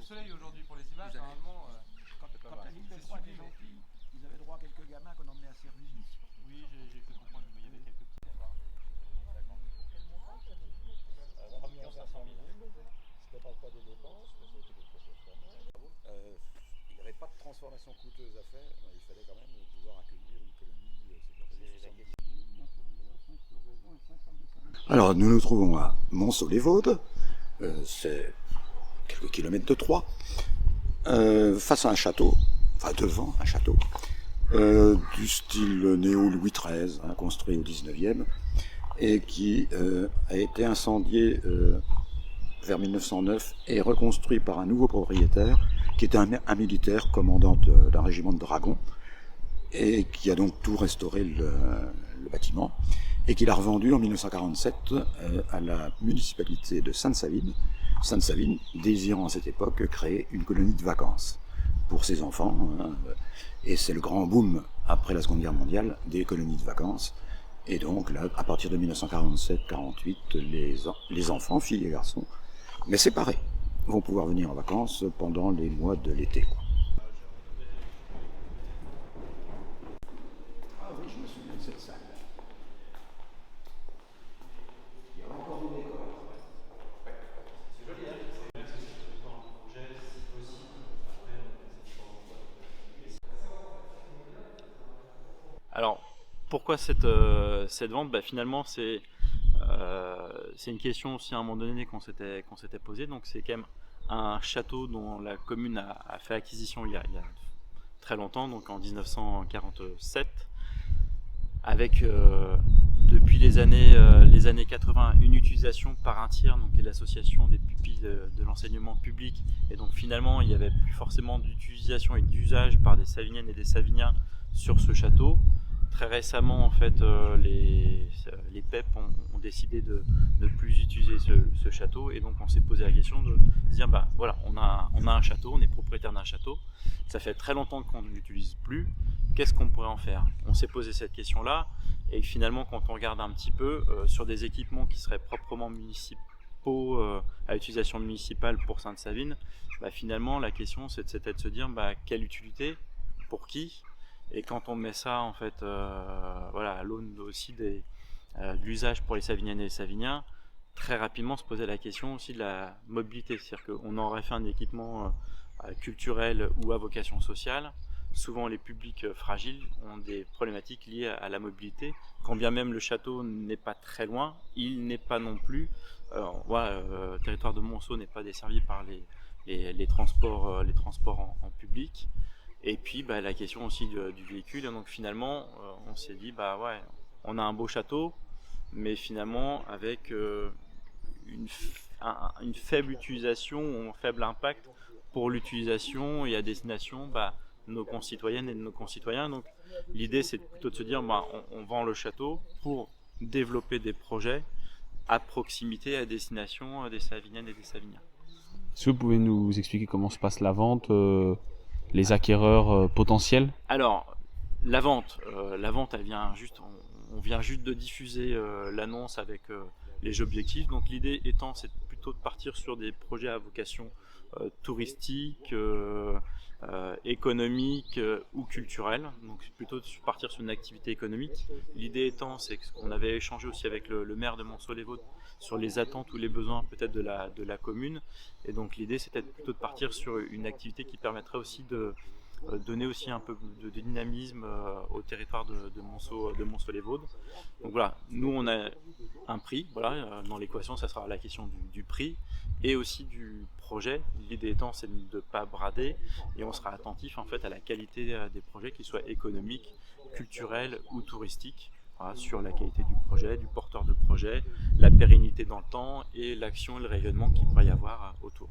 soleil aujourd'hui pour les images, normalement. Quand la ligne de droite est gentille, ils avaient droit à quelques gamins qu'on emmenait à Cervigny. Oui, j'ai cru comprendre, mais il y avait quelques petits. Je ne te parle pas des dépenses, mais c'était quelque chose quand même. Il n'y avait pas de transformation coûteuse à faire, il fallait quand même pouvoir accueillir une colonie sécurisée. Alors nous nous trouvons à Monceau-les-Vaudes, c'est quelques kilomètres de Troyes, face à un château, enfin devant un château, du style néo-Louis XIII, hein, construit au XIXe, et qui a été incendié vers 1909 et reconstruit par un nouveau propriétaire, qui était un militaire commandant d'un régiment de dragons, et qui a donc tout restauré le bâtiment, et qui l'a revendu en 1947 à la municipalité de Sainte-Savine, désirant à cette époque créer une colonie de vacances pour ses enfants, hein, et c'est le grand boom après la Seconde Guerre mondiale des colonies de vacances. Et donc là, à partir de 1947-48, les enfants, filles et garçons, mais séparés, vont pouvoir venir en vacances pendant les mois de l'été. Ah oui, je me souviens de cette salle. Il y a encore des décors. C'est joli, hein. C'est dans un projet, si possible. Alors, pourquoi cette vente? Finalement, c'est une question aussi à un moment donné qu'on s'était posée. Donc, c'est quand même un château dont la commune a fait acquisition il y a très longtemps, donc en 1947, avec depuis les années 80 une utilisation par un tiers, donc qui est l'association des pupilles de l'enseignement public, et donc finalement il n'y avait plus forcément d'utilisation et d'usage par des Saviniennes et des Saviniens sur ce château. Très récemment, en fait, les PEP ont décidé de ne plus utiliser ce château, et donc on s'est posé la question de se dire, voilà, on a un château, on est propriétaire d'un château, ça fait très longtemps qu'on ne l'utilise plus, qu'est-ce qu'on pourrait en faire? On s'est posé cette question-là, et finalement, quand on regarde un petit peu sur des équipements qui seraient proprement municipaux, à utilisation municipale pour Sainte-Savine, finalement, la question c'était de se dire, quelle utilité, pour qui? Et quand on met ça en fait, à l'aune aussi de l'usage pour les Saviniennes et les Saviniens, très rapidement se posait la question aussi de la mobilité, c'est-à-dire qu'on aurait fait un équipement culturel ou à vocation sociale. Souvent les publics fragiles ont des problématiques liées à la mobilité, quand bien même le château n'est pas très loin, il n'est pas non plus, le territoire de Monceau n'est pas desservi par les transports en public. Et puis la question aussi du véhicule, donc finalement on s'est dit on a un beau château, mais finalement avec une faible utilisation ou un faible impact pour l'utilisation et à destination de nos concitoyennes et de nos concitoyens. Donc l'idée c'est plutôt de se dire on vend le château pour développer des projets à proximité, à destination des Saviniennes et des Saviniens. Est-ce que vous pouvez nous expliquer comment se passe la vente, les acquéreurs potentiels? Alors, la vente, elle vient juste, on vient juste de diffuser l'annonce avec les objectifs. Donc l'idée étant, c'est plutôt de partir sur des projets à vocation touristique, économique ou culturelle. Donc c'est plutôt de partir sur une activité économique. L'idée étant, c'est qu'on avait échangé aussi avec le maire de Monceau-les-Vaudes sur les attentes ou les besoins peut-être de la commune. Et donc l'idée c'était plutôt de partir sur une activité qui permettrait aussi de donner aussi un peu de dynamisme au territoire de Monceau-les-Vaudes. Donc voilà, nous on a un prix, dans l'équation ça sera la question du prix et aussi du projet. L'idée étant c'est de ne pas brader, et on sera attentif en fait à la qualité des projets, qu'ils soient économiques, culturels ou touristiques. Sur la qualité du projet, du porteur de projet, la pérennité dans le temps et l'action et le rayonnement qu'il pourrait y avoir autour.